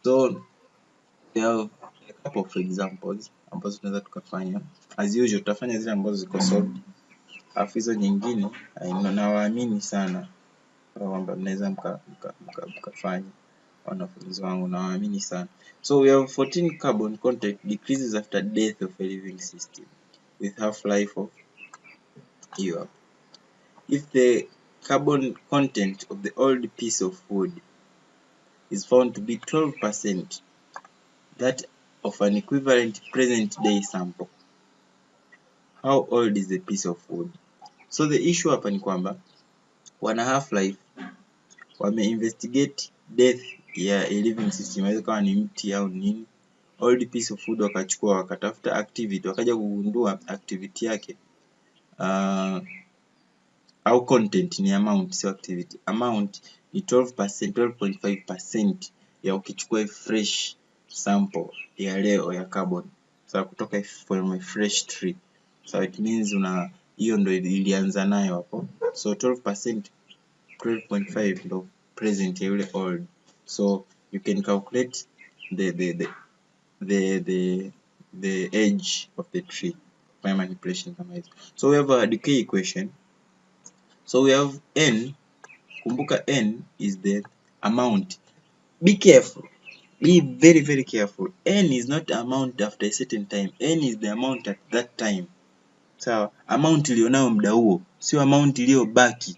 So we have a couple of examples ambazo tunaweza tukafanya. As usual tutafanya zile ambazo ziko solved, alafu hizo nyingine nawaamini sana kwamba mnaweza mkafanya. Wanafunzi wangu nawaamini sana. So we have 14 carbon content decreases after death of a living system with half-life of year. If the carbon content of the old piece of wood is found to be 12% that of an equivalent present day sample, how old is the piece of wood? So the issue hapa ni kwamba wana half-life wameinvestigate death ya a living system, inaweza kama ni mti au nini. Old piece of wood wakachukua wakatafuta activity, wakaja kugundua activity yake au content ni amount, sio activity. Amount ni 12%, 12.5% ya ukichukua fresh sample ya leo ya carbon. So kutoka from a fresh tree. So it means hiyo ndo ilianza nayo hapo. So 12%, 12.5 ndo present ya yule old. So you can calculate the age of the tree by manipulation kama hizo. So we have a decay equation. So we have n, kumbuka n is the amount. Be careful, be very very careful. N is not the amount after a certain time, n is the amount at that time. Sawa, amount ilionayo muda huo, sio amount iliyobaki.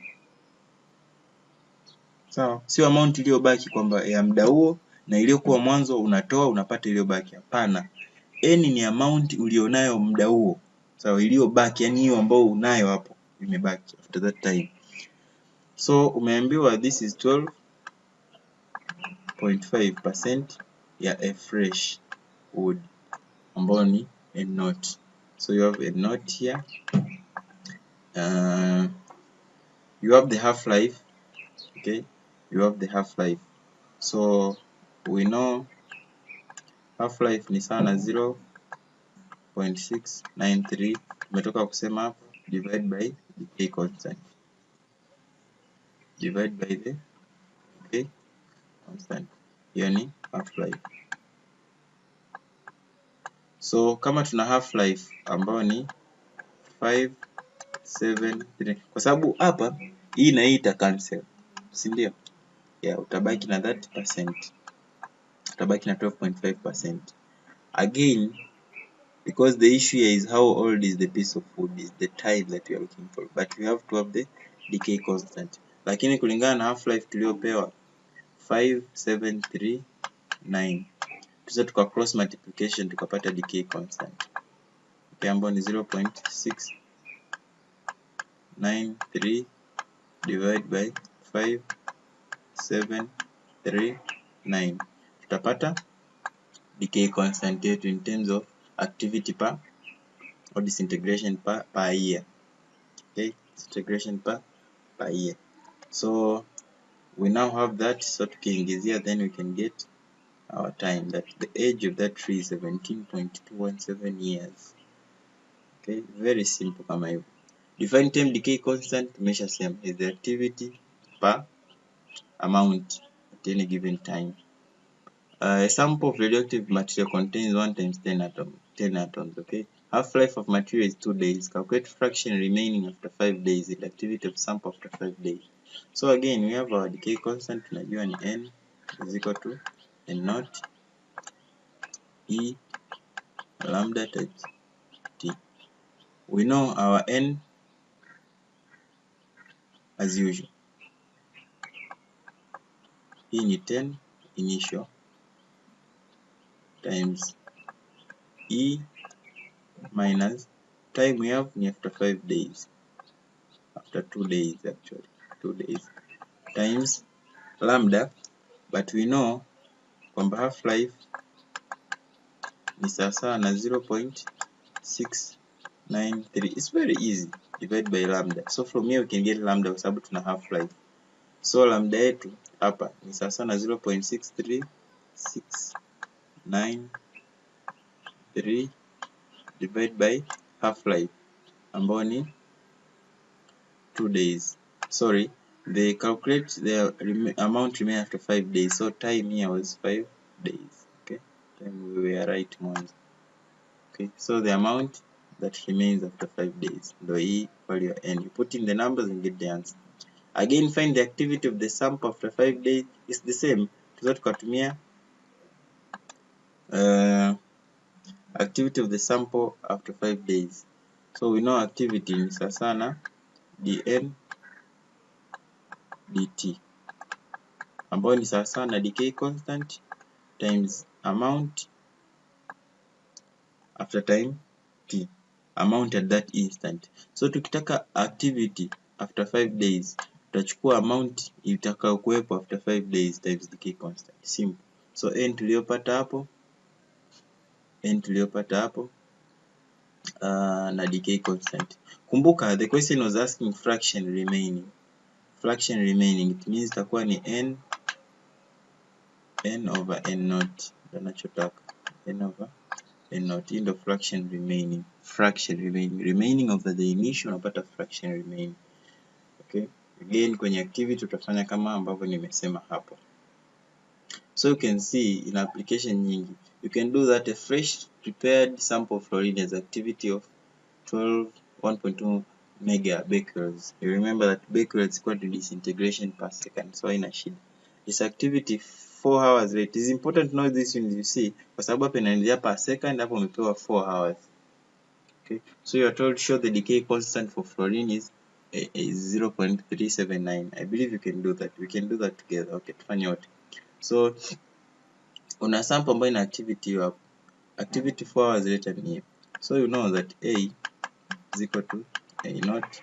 Sawa, sio amount iliyobaki kwamba ya muda huo na iliyokuwa mwanzo unatoa unapata iliyobaki. Hapana, n ni amount ulionayo muda huo. Sawa, iliyobaki yani hiyo ambayo unayo hapo imebaki after that time. So umeambiwa this is 12.5% ya a fresh wood ambayo ni a knot. So you have a knot here. You have the half-life. Okay, you have the half-life. So we know half-life ni sawa na 0.693. Tumetoka kusema hapo, divide by decay constant. Divide by the decay constant. Hiyo ni half-life. So kama tuna half-life ambayo ni 573, kwa sababu hapa hii na hii ita cancel, si ndio? Yeah, utabaki na that percent, utabaki na 12.5%. Again, because the issue here is how old is the piece of wood, is the time that we are looking for, but we have to have the decay constant. Lakini kulingana na half-life tuliopewa 5739, tuza tuka cross multiplication tukapata decay constant, okay, ambayo ni 0.693 divide by 5739, tutapata decay constant yetu in terms of activity per or disintegration per year. Okay, disintegration per year. So we now have that, so tukiingizia then we can get our time, that the age of that tree is 17.217 years. Okay, very simple kama hivyo. Define time decay constant, tumeshasema is the activity per amount at any given time. A sample of radioactive material contains 1 times 10 atoms, okay? Half-life of material is 2 days. Calculate fraction remaining after 5 days and activity of sample after 5 days. So again, we have our decay constant, tunajua ni n is equal to a naught e lambda times t. We know our n as usual. Hii ni 10 initial times e minus time we have ni after 5 days, after 2 days actually, 2 days, times lambda, but we know kwamba half-life ni sawasawa na 0.693. It's very easy, divide by lambda. So from here we can get lambda kwa sababu tuna half-life. So lambda yetu hapa ni sawasawa na 0.63693 divide by half-life ambao ni 2 days. Sorry, they calculate the amount remain after 5 days. So time here was 5 days. Okay, then we were right mwanzo. Okay, so the amount that remains after 5 days ndio hii value ya n. You put in the numbers and get the answer. Again, find the activity of the sample after 5 days. Is the same. Tunaweza tukatumia activity of the sample after 5 days. So we know activity ni sawa sana dn dt, ambayo ni sawa sana decay constant times amount after time t, amount at that instant. So tukitaka activity after 5 days, tutachukua amount itakao kuwepo after 5 days times decay constant. Simple. So n tuliyopata hapo na decay constant. Kumbuka the question was asking fraction remaining. Fraction remaining, it means itakuwa ni n over n naught. Ndio nachotaka n over n naught. Hii ndio fraction remaining. Remaining over the initial unapata fraction remaining. Okay, again kwenye activity utafanya kama ambavyo nimesema hapo. So you can see in application nyingi you can do that a fresh prepared sample of fluorine has activity of 1.2 megabecquerels. You remember that becquerels is equal to disintegration per second, so haina shida. This activity 4 hours later. It is important to know this when you see, kwa sababu hapa inaendelea per second, hapo umepewa 4 hours. Okay, so you are told show the decay constant for fluorine is 0.379. I believe you can do that. We can do that together. Okay, tufanye yote. So una sample ambayo ina activity hiyo hapo. Activity 4 hours later ni hiyo. So you know that A is equal to A naught.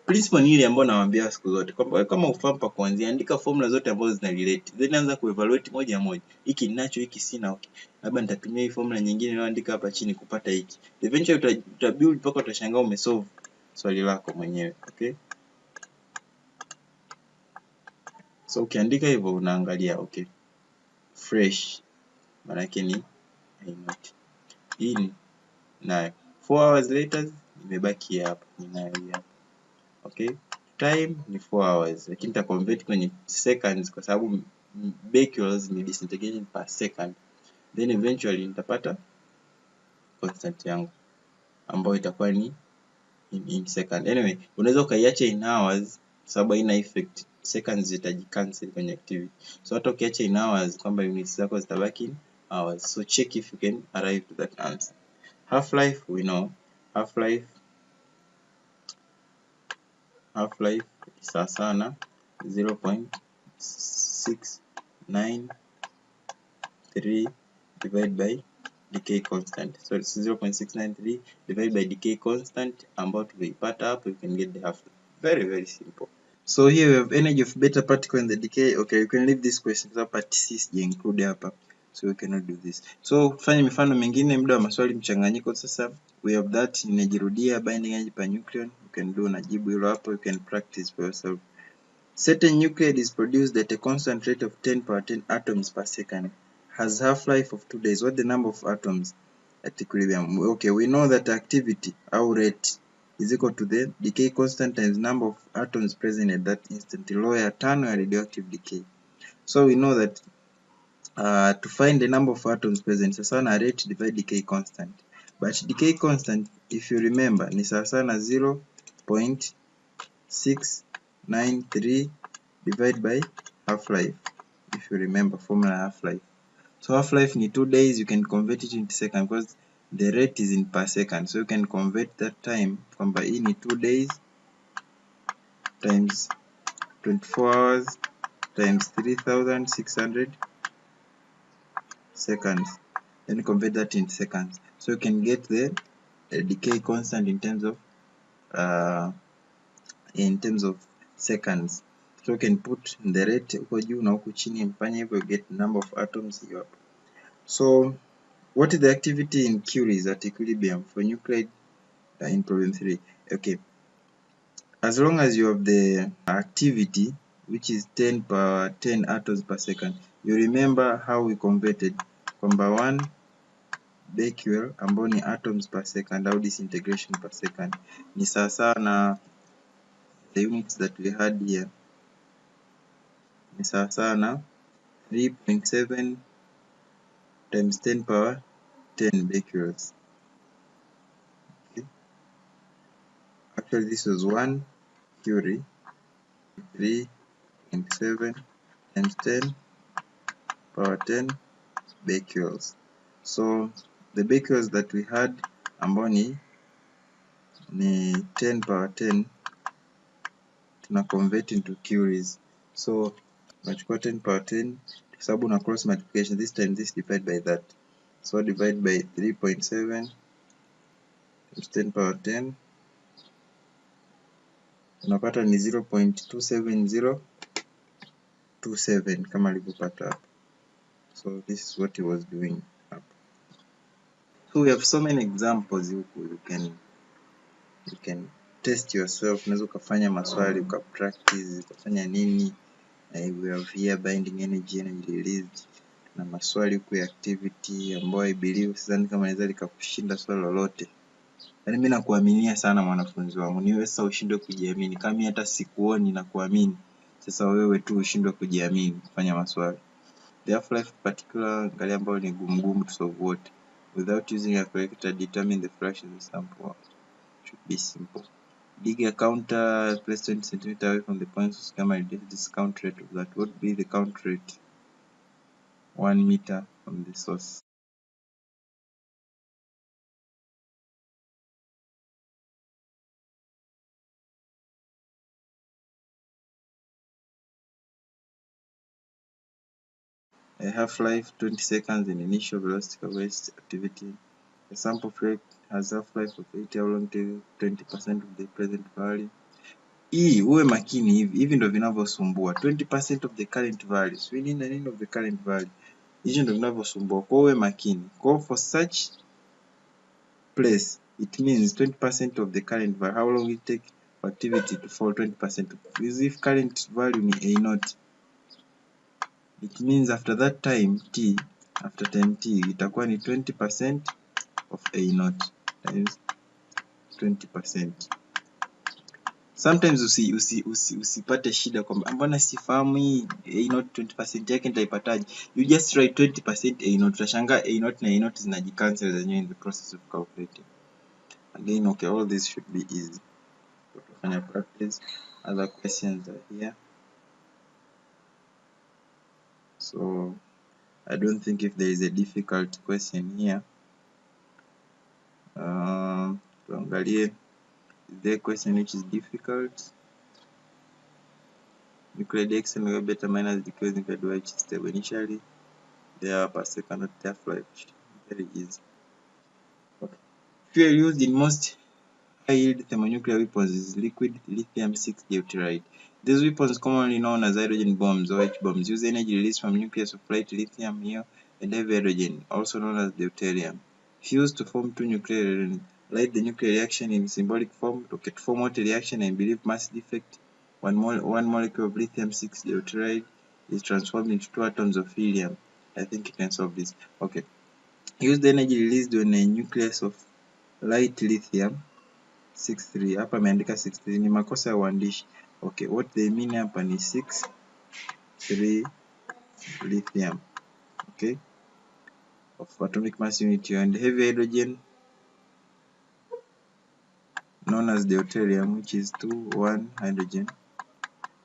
Principle ni ile ambayo nawaambia siku zote kwamba kama ufahamu pa kuanzia, andika formula zote ambazo zina relate, then anza kuevaluate moja moja, hiki ninacho hiki sina, okay, labda nitatumia hii formula nyingine naandika hapa chini kupata hiki, eventually utabuild mpaka utashangaa umesolve swali lako mwenyewe. Okay, so ukiandika hivyo unaangalia okay, fresh maana yake ni I not hii nayo 4 hours later imebaki hapa, ninayo hapa. Okay, time ni 4 hours, lakini nita convert kwenye seconds kwa sababu becquerels ni disintegration per second, then eventually nitapata constant yangu ambayo itakuwa ni in second. Anyway, unaweza ukaiacha in hours sababu haina effect, seconds zitajicancel kwenye activity. So hata ukiacha in hours kwamba units zako zitabaki in hours. So check if you can arrive to that answer. Half life, we know half life sawa sana 0.693 divided by decay constant. So it's 0.693 divided by decay constant ambayo tumeipata hapo. You can get the half life. Very simple. So here we have energy of beta particle in the decay. Okay, you can leave this question kwa part C sija include hapa, so we cannot do this. So fanya mifano mingine, muda wa maswali mchanganyiko. Sasa we have that, nimejirudia binding energy per nucleon. You can do najibu hilo hapo, you can practice for yourself. Certain nuclide is produced at a constant rate of 10 power 10 atoms per second. Has half-life of 2 days. What the number of atoms at equilibrium? Okay, we know that activity or rate is equal to the decay constant times number of atoms present at that instant. Law ya tano ya radioactive decay. So we know that to find the number of atoms present, sasa na rate divide decay constant. But decay constant, if you remember, ni sasa na 0.693 divided by half-life. If you remember formula half-life. So half-life ni 2 days. You can convert it into second because the rate is in per second. So you can convert that time kwamba hii ni 2 days times 24 hours times 3600 seconds. Then convert that into seconds. So you can get the decay constant in terms of seconds. So you can put the rate huko juu na huko chini, mfanye hivyo, get number of atoms hiyo hapo. So what is the activity in Curies at equilibrium for nuclide in problem 3? Okay, as long as you have the activity which is 10 power 10 atoms per second, you remember how we converted kwamba 1 becquerel ambao ni atoms per second au disintegration per second ni sawa na the units that we had here, ni sawa na 3.7 times 10 power 10 becquerels. Okay. Actually, this was 1 curie. 3.7 times 10 power 10 becquerels. So the becquerels that we had ambao ni 10 power 10 tuna convert into curies. So tunachukua 10 power 10 kwa sababu na cross multiplication, this time this divide by that. So divide by 3.7 times 10 power 10 tunapata ni 0.27027 kama alivyopata hapo. So this is what he was doing hapo. So we have so many examples huku you can test yourself. Unaweza ukafanya maswali ukapractice ukafanya nini. We have here binding energy released na maswali huku ya activity ambayo I believe sidhani kama inaweza likakushinda swali lolote. Yaani mimi nakuaminia sana mwanafunzi wangu. Ni wewe sasa ushindwe kujiamini. Kama mimi hata sikuoni na kuamini. Sasa wewe tu ushindwe kujiamini kufanya maswali. The half-life particular angalia ambayo ni gumu to solve wote. Without using a calculator, determine the fraction of the sample. Should be simple. Dig a counter, place 20 cm away from the point source camera, reduce this count rate of that. What would be the count rate? 1 meter from the source. A half-life 20 seconds in initial velocity of waste activity. The sample rate has half-life of 80. How long till 20% of the present value? Hii uwe makini hivi ndio vinavyosumbua. 20% of the current values. We need the name of the current value. Hizo ndio vinavyosumbua. Kwa uwe makini. Kwa for such place it means 20% of the current value. How long it take for activity to fall 20%? Because if current value ni A naught, it means after that time t, after time t itakuwa ni 20% of A naught times 20%. Sometimes usipate shida kwamba mbona sifahamu hii A naught 20% yake nitaipataje. You just write 20% A naught. Utashangaa A naught na A naught zinajicancel zenyewe in the process of calculating. Again, okay, all this should be easy. Utafanya practice. Other questions are here. So I don't think if there is a difficult question here. Tuangalie the question which is difficult. Nuclear DX and beta minus decrease nuclear which is stable initially. They are per second at half-life. Very easy. Okay. Fuel used in most high-yield thermonuclear weapons is liquid lithium-6 deuteride. These weapons, commonly known as hydrogen bombs or H-bombs, use energy released from nucleus of light lithium here and heavy hydrogen, also known as deuterium, fused to form two nuclear elements. Light the nuclear reaction in symbolic form, rocket form water reaction, and believe mass defect. One molecule of lithium-6 deuteride is transformed into 2 atoms of helium. I think you can solve this. Okay. Use the energy released when a nucleus of light lithium 6.3. Hapa ameandika 6.3 ni makosa ya uandishi. Okay, what they mean hapa ni 6.3 lithium. Okay, of atomic mass unit and heavy hydrogen known as deuterium, which is 2,1 hydrogen,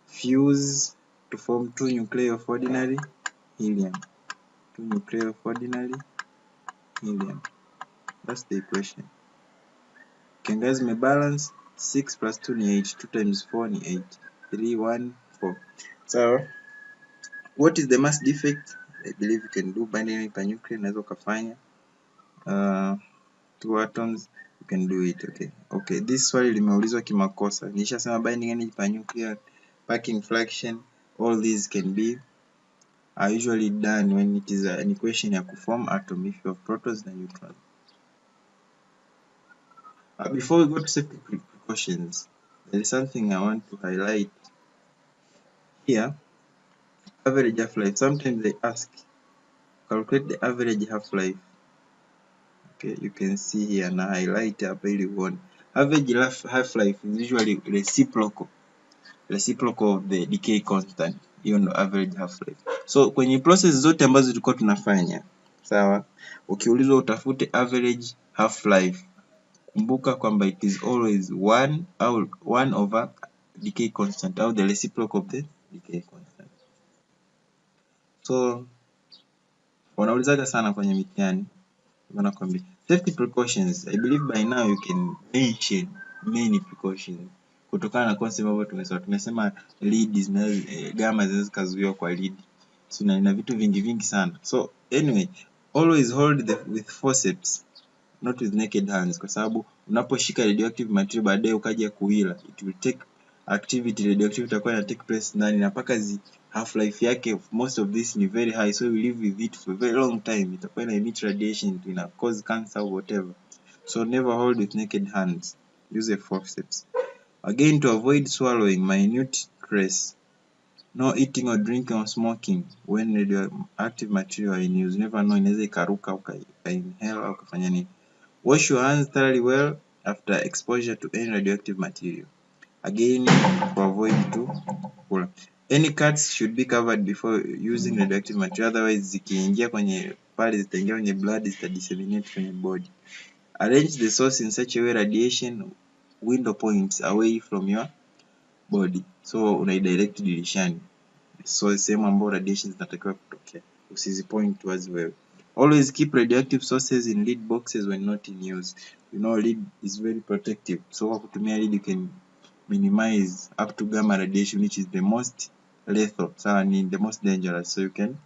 fuse to form 2 nuclei of ordinary helium. 2 nuclei of ordinary helium. That's the equation. Kiangazi mebalance 6 plus 2 ni 8. 2 times 4 ni 8. 3, 1, 4. So what is the mass defect? I believe you can do binding per nuclear, unaweza ukafanya 2 atoms, you can do it. Okay, this swali limeulizwa kimakosa. Nilishasema binding energy per nuclear, packing fraction, all these can be are usually done when it is an equation ya kuform atom if you have protons and neutrons. Before we go to safety precautions, there is something I want to highlight here. Average half-life. Sometimes they ask calculate the average half-life. Okay, you can see here na highlight hapa ili uone. Average half-life is usually reciprocal of the decay constant. hiyo ndo average half life. So kwenye process zote ambazo tulikuwa tunafanya, sawa, ukiulizwa utafute average half life, kumbuka kwamba it is always 1 over decay constant au the reciprocal of the decay constant. So wanaulizaga sana kwenye mitihani, wanakwambia safety precautions. I believe by now you can mention many precautions kutokana na concept ambayo tumesema lead gamma zinaweza kuzuiwa kwa lead, so na vitu vingi sana. So anyway, always hold with forceps, not with naked hands, kwa sababu unaposhika radioactive material baadaye ukaja kuila, it will take activity, radioactivity itakuwa ina take place ndani, na mpaka half life yake most of this ni very high, so we live with it for a very long time, itakuwa ina emit radiation, ina cause cancer or whatever. So never hold with naked hands, use a forceps. Again, to avoid swallowing minute trace, no eating or drinking or smoking when radioactive material are in use. Never know, inaweza ikaruka inhale au kufanya nini. Wash your hands thoroughly well after exposure to any radioactive material. Again, to avoid to kula. Any cuts should be covered before using radioactive material, otherwise zikiingia kwenye pale zitaingia kwenye blood, zitadisseminate kwenye body. Arrange the source in such a way radiation window points away from your body. So unaidirect dirishani, so sehemu ambayo radiation zinatakiwa kutokea, usizipoint towards wewe. Always keep radioactive sources in lead boxes when not in use. You know lead is very protective, so kwa kutumia lead you can minimize up to gamma radiation, which is the most lethal, sawa, ni the most dangerous, so you can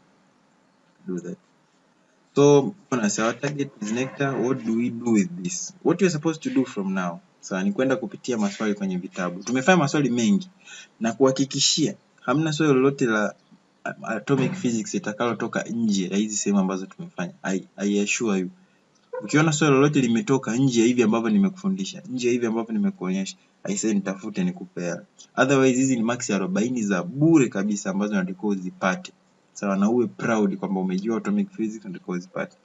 do that. So our target is nectar. What do we do with this? What you're supposed to do from now, sawa, ni kwenda kupitia maswali kwenye vitabu. Tumefanya maswali mengi na kuhakikishia hamna swali lolote la atomic physics itakalotoka nje ya hizi sehemu ambazo tumefanya. I assure you, ukiona swali lolote limetoka nje ya hivi ambavyo nimekufundisha, nje ya hivi ambavyo nimekuonyesha, I say nitafute nikupe hela. Otherwise hizi ni max 40 za bure kabisa ambazo unatakiwa uzipate, sawa, na uwe proud kwamba umejua atomic physics, unatakiwa uzipate.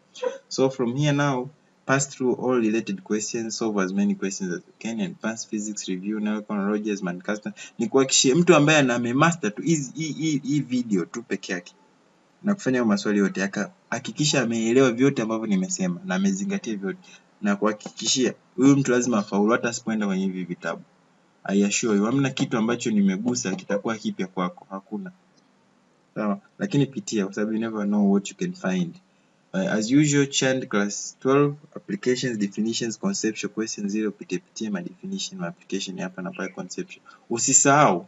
So from here now, pass through all related questions, solve as many questions as you can, and pass physics review, Nelson Rogers, Mancaster. Ni kuhakikishia mtu ambaye amemaster tu hii video tu peke yake na kufanya maswali yote, hakikisha ameelewa vyote ambavyo nimesema na amezingatia vyote, na kuhakikishia huyu mtu lazima afaulu hata asipoenda kwenye hivi vitabu. I assure you, hamna kitu ambacho nimegusa kitakuwa kipya kwako, hakuna. Sawa, lakini pitia kwa sababu you never know what you can find. As usual, chant class 12 applications, definitions, conceptual questions, 0 pitia ma definition, ma application hapa na pale, conceptual. Usisahau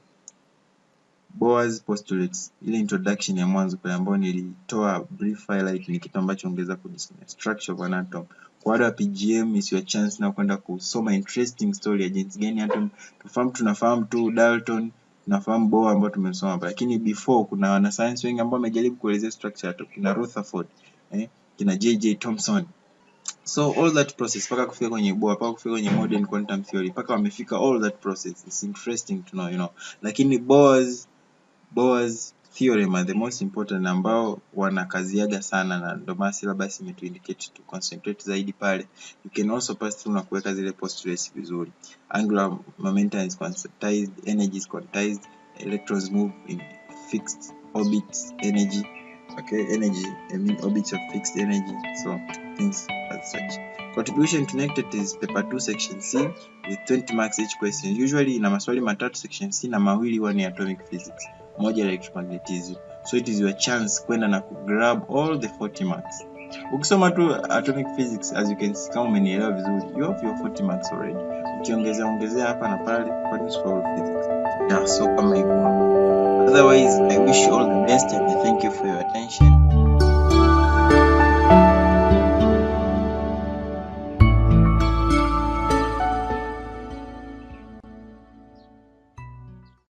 Bohr's postulates, ile introduction ya mwanzo pale ambayo nilitoa brief highlight, ni kitu ambacho ongeza kujisomea. Structure of an atom. Kwa wale wa PGM is your chance na kwenda kusoma interesting story ya jinsi gani atom tunafahamu tu Dalton, tunafahamu Bohr ambao tumesoma hapa, lakini before kuna wana science wengi ambao wamejaribu kuelezea structure ya atom, kina Rutherford, kina JJ Thomson. So all that process paka kufika kwenye Bohr, paka kufika kwenye modern quantum theory, paka wamefika all that process. It's interesting to know, you know. Lakini Bohr's theorem are the most important, ambao wanakaziaga sana, na ndio maana syllabus imetuindicate to concentrate zaidi pale. You can also pass through na kuweka zile postulates vizuri. Angular momentum is quantized, energy is quantized, electrons move in fixed orbits, energy, energy in orbits of fixed energy, so things as such. Contribution to NECTET is paper 2 section C with 20 marks each question. Usually ina maswali matatu section C na mawili ni atomic physics, moja electromagnetism. So it is your chance kwenda na grab all the 40 marks. Ukisoma tu atomic physics, as you can see, kama umenielewa vizuri, you have your 40 marks already. Ukiongezea hapa na pale kwa all physics. Yeah, so kama hivyo. Otherwise, I wish you all the best and I thank you for your attention.